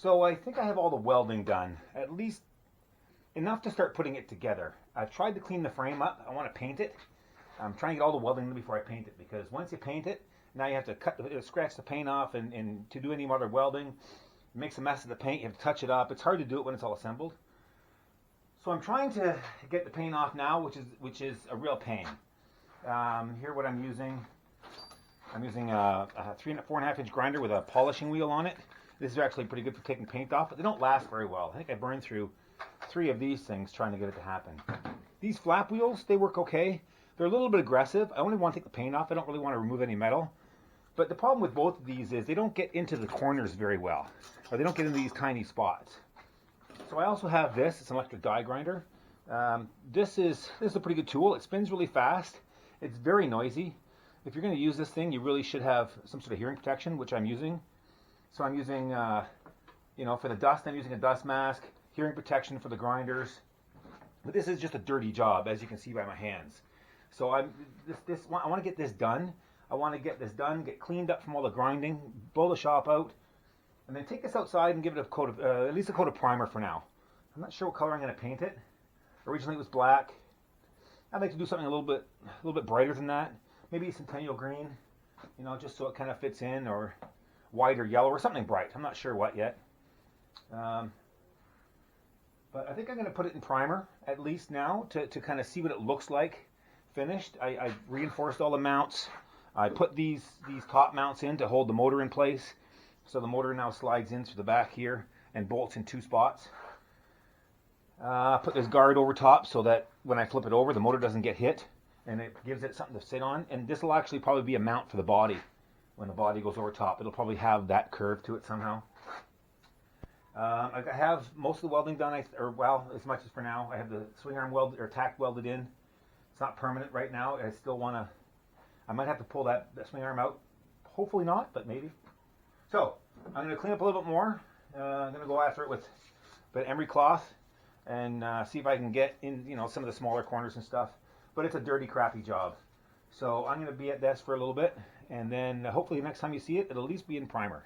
So I think I have all the welding done, at least enough to start putting it together. I've tried to clean the frame up. I want to paint it. I'm trying to get all the welding done before I paint it, because once you paint it, now you have to scratch the paint off, and to do any other welding, it makes a mess of the paint. You have to touch it up. It's hard to do it when it's all assembled. So I'm trying to get the paint off now, which is a real pain. Here what I'm using a 4.5 inch grinder with a polishing wheel on it. This is actually pretty good for taking paint off, but they don't last very well. I think I burned through 3 of these things trying to get it to happen. These flap wheels, they work okay. They're a little bit aggressive. I only want to take the paint off. I don't really want to remove any metal. But the problem with both of these is they don't get into the corners very well, or they don't get into these tiny spots. So I also have this. It's an electric die grinder. This is a pretty good tool. It spins really fast. It's very noisy. If you're going to use this thing, you really should have some sort of hearing protection, which I'm using. So I'm using, for the dust, I'm using a dust mask, hearing protection for the grinders. But this is just a dirty job, as you can see by my hands. So I want to get this done. I want to get this done, get cleaned up from all the grinding, blow the shop out, and then take this outside and give it a coat of, at least a coat of primer for now. I'm not sure what color I'm going to paint it. Originally it was black. I'd like to do something a little bit brighter than that. Maybe Centennial green, just so it kind of fits in, or white or yellow or something bright. I'm not sure what yet. But I think I'm going to put it in primer at least now to kind of see what it looks like finished. I reinforced all the mounts. I put these top mounts in to hold the motor in place. So the motor now slides in through the back here and bolts in 2 spots. Put this guard over top so that when I flip it over, the motor doesn't get hit, and it gives it something to sit on. And this will actually probably be a mount for the body. When the body goes over top, it'll probably have that curve to it somehow. I have most of the welding done, as much as for now. I have the swing arm welded or tack welded in. It's not permanent right now. I might have to pull that swing arm out. Hopefully not, but maybe. So I'm going to clean up a little bit more. I'm going to go after it with a bit of emery cloth and see if I can get in, some of the smaller corners and stuff. But it's a dirty, crappy job. So I'm going to be at this for a little bit, and then hopefully next time you see it, it'll at least be in primer.